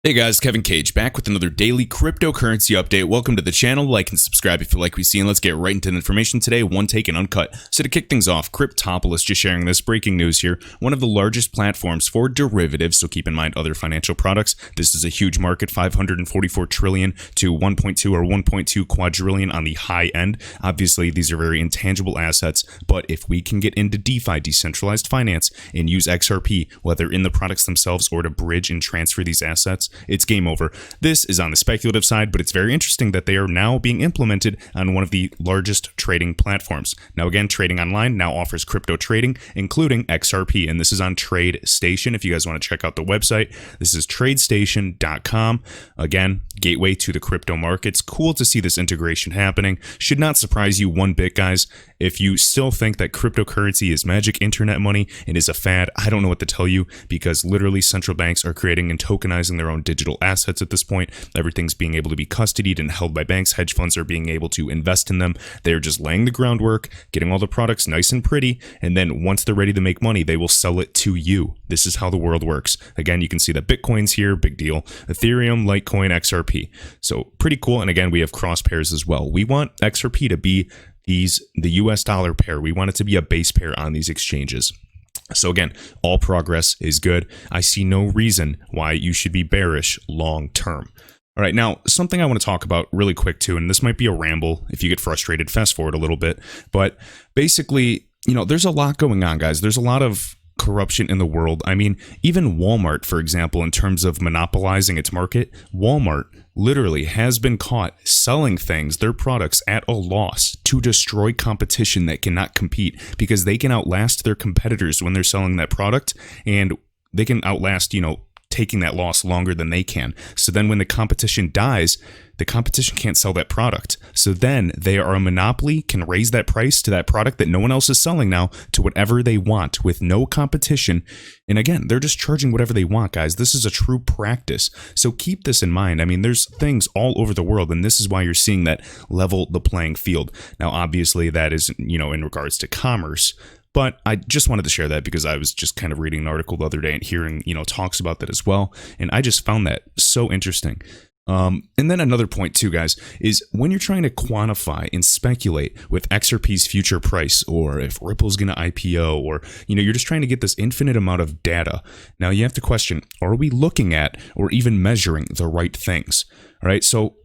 Hey guys, Kevin Cage back with another daily cryptocurrency update. Welcome to the channel. Like and subscribe if you like what you see, and let's get right into the information today, one take and uncut. So to kick things off, Cryptopolis just sharing this breaking news here. One of the largest platforms for derivatives, so keep in mind other financial products. This is a huge market, 544 trillion to 1.2 or 1.2 quadrillion on the high end. Obviously, these are very intangible assets, but if we can get into DeFi, decentralized finance, and use XRP, whether in the products themselves or to bridge and transfer these assets, it's game over. This is on the speculative side, but it's very interesting that they are now being implemented on one of the largest trading platforms. Now again, Trading Online now offers crypto trading, including XRP, and this is on TradeStation. If you guys want to check out the website, this is tradestation.com. Again, gateway to the crypto markets. Cool to see this integration happening. Should not surprise you one bit, guys. If you still think that cryptocurrency is magic internet money and is a fad, I don't know what to tell you, because literally central banks are creating and tokenizing their own digital assets at this point. Everything's being able to be custodied and held by banks. Hedge funds are being able to invest in them. They're just laying the groundwork, getting all the products nice and pretty, and then once they're ready to make money, they will sell it to you. This is how the world works. Again, you can see that Bitcoin's here, big deal. Ethereum, Litecoin, XRP. So pretty cool. And again, we have cross pairs as well. We want XRP to be the US dollar pair. We want it to be a base pair on these exchanges. So again, all progress is good. I see no reason why you should be bearish long term. All right, now something I want to talk about really quick too, and this might be a ramble. If you get frustrated, fast forward a little bit. But basically, there's a lot going on, guys. There's a lot of corruption in the world. I mean, even Walmart, for example, in terms of monopolizing its market, Walmart literally has been caught selling things, their products, at a loss to destroy competition that cannot compete, because they can outlast their competitors when they're selling that product, and they can outlast, taking that loss longer than they can. So then when the competition dies, the competition can't sell that product. So then they are a monopoly, can raise that price to that product that no one else is selling now to whatever they want with no competition. And again, they're just charging whatever they want, guys. This is a true practice. So keep this in mind. I mean, there's things all over the world, and this is why you're seeing that level the playing field. Now, obviously, that is, in regards to commerce. But I just wanted to share that because I was just kind of reading an article the other day and hearing, talks about that as well. And I just found that so interesting. And then another point too, guys, is when you're trying to quantify and speculate with XRP's future price, or if Ripple's going to IPO, or, you're just trying to get this infinite amount of data. Now you have to question, are we looking at or even measuring the right things? All right. So,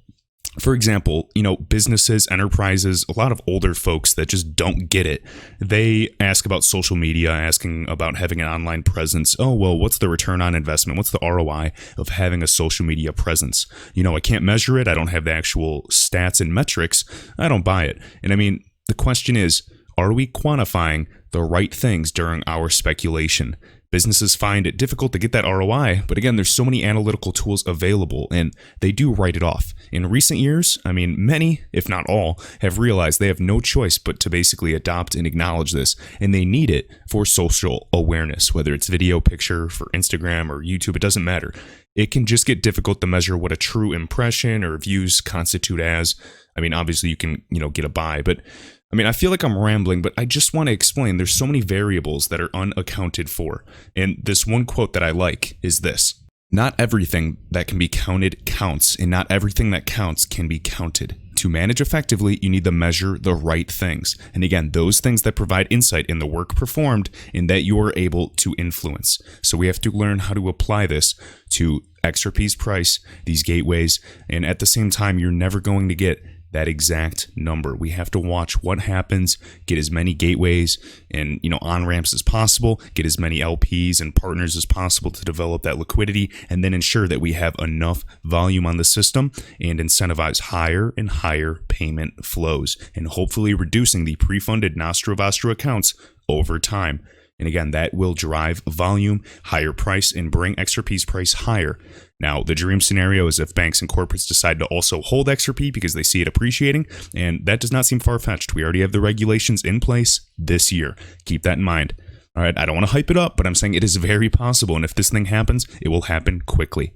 for example, businesses, enterprises, a lot of older folks that just don't get it. They ask about social media, asking about having an online presence. Oh, well, what's the return on investment? What's the ROI of having a social media presence? I can't measure it. I don't have the actual stats and metrics. I don't buy it. And I mean, the question is, are we quantifying the right things during our speculation? Businesses find it difficult to get that ROI, but again, there's so many analytical tools available, and they do write it off. In recent years, I mean, many, if not all, have realized they have no choice but to basically adopt and acknowledge this, and they need it for social awareness, whether it's video, picture, for Instagram or YouTube, it doesn't matter. It can just get difficult to measure what a true impression or views constitute as. I mean, obviously you can, get a buy, but I mean, I feel like I'm rambling, but I just want to explain there's so many variables that are unaccounted for. And this one quote that I like is this: not everything that can be counted counts, and not everything that counts can be counted. To manage effectively, you need to measure the right things. And again, those things that provide insight in the work performed and that you are able to influence. So we have to learn how to apply this to XRP's price, these gateways, and at the same time, you're never going to get that exact number. We have to watch what happens, get as many gateways and on-ramps as possible, get as many LPs and partners as possible to develop that liquidity, and then ensure that we have enough volume on the system and incentivize higher and higher payment flows, and hopefully reducing the pre-funded Nostro Vostro accounts over time. And again, that will drive volume, higher price, and bring XRP's price higher. Now, the dream scenario is if banks and corporates decide to also hold XRP because they see it appreciating, and that does not seem far-fetched. We already have the regulations in place this year. Keep that in mind. All right, I don't want to hype it up, but I'm saying it is very possible, and if this thing happens, it will happen quickly.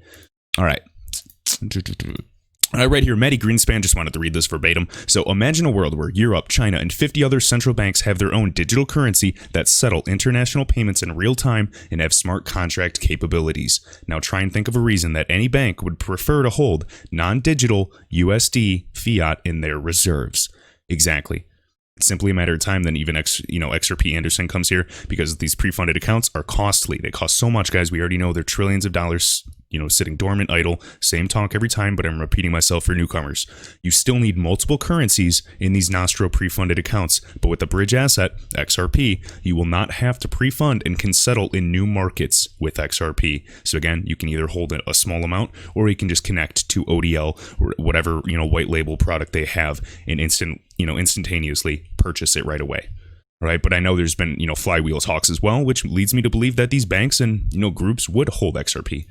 All right. Right here, Maddie Greenspan just wanted to read this verbatim. So imagine a world where Europe, China, and 50 other central banks have their own digital currency that settle international payments in real time and have smart contract capabilities. Now try and think of a reason that any bank would prefer to hold non-digital USD fiat in their reserves. Exactly. It's simply a matter of time. Then even XRP Anderson comes here because these pre-funded accounts are costly. They cost so much, guys. We already know they're trillions of dollars, sitting dormant, idle. Same talk every time, but I'm repeating myself for newcomers. You still need multiple currencies in these Nostro pre-funded accounts, but with the bridge asset, XRP, you will not have to pre-fund and can settle in new markets with XRP. So again, you can either hold a small amount or you can just connect to ODL or whatever, white label product they have and instantaneously purchase it right away. Right, but I know there's been, flywheel talks as well, which leads me to believe that these banks and, groups would hold XRP.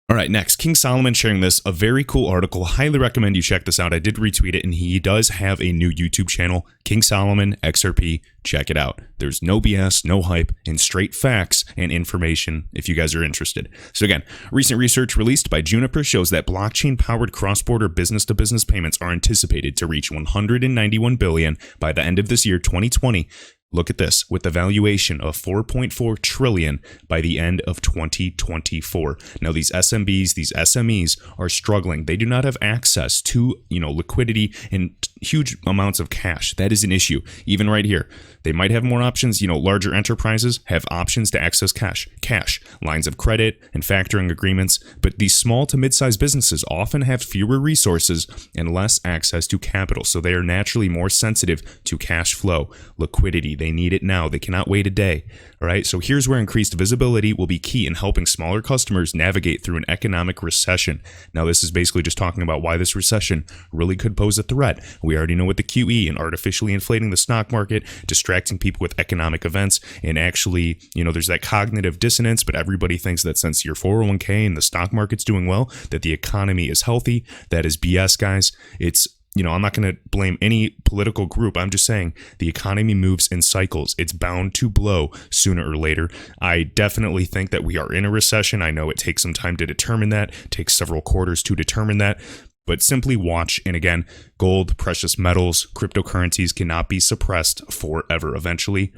All right, next, King Solomon sharing this, a very cool article. Highly recommend you check this out. I did retweet it, and he does have a new YouTube channel, King Solomon XRP. Check it out. There's no BS, no hype, and straight facts and information if you guys are interested. So again, recent research released by Juniper shows that blockchain-powered cross-border business-to-business payments are anticipated to reach $191 billion by the end of this year, 2020. Look at this, with the valuation of $4.4 trillion by the end of 2024. Now, these SMBs, these SMEs are struggling. They do not have access to, liquidity and huge amounts of cash. That is an issue. Even right here, they might have more options. Larger enterprises have options to access cash, lines of credit and factoring agreements. But these small to mid-sized businesses often have fewer resources and less access to capital. So they are naturally more sensitive to cash flow, liquidity. They need it now. They cannot wait a day. All right. So here's where increased visibility will be key in helping smaller customers navigate through an economic recession. Now, this is basically just talking about why this recession really could pose a threat. We already know with the QE and artificially inflating the stock market, distracting people with economic events, and actually, there's that cognitive dissonance, but everybody thinks that since your 401k and the stock market's doing well, that the economy is healthy. That is BS, guys. It's I'm not going to blame any political group. I'm just saying the economy moves in cycles. It's bound to blow sooner or later. I definitely think that we are in a recession. I know it takes some time to determine that. It takes several quarters to determine that. But simply watch. And again, gold, precious metals, cryptocurrencies cannot be suppressed forever. Eventually,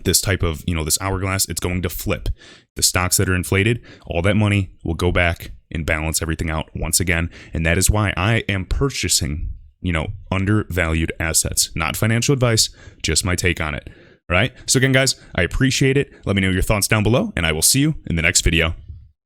this type of, this hourglass, it's going to flip. The stocks that are inflated, all that money will go back and balance everything out once again. And that is why I am purchasing, undervalued assets. Not financial advice, just my take on it. All right. So again, guys, I appreciate it. Let me know your thoughts down below, and I will see you in the next video.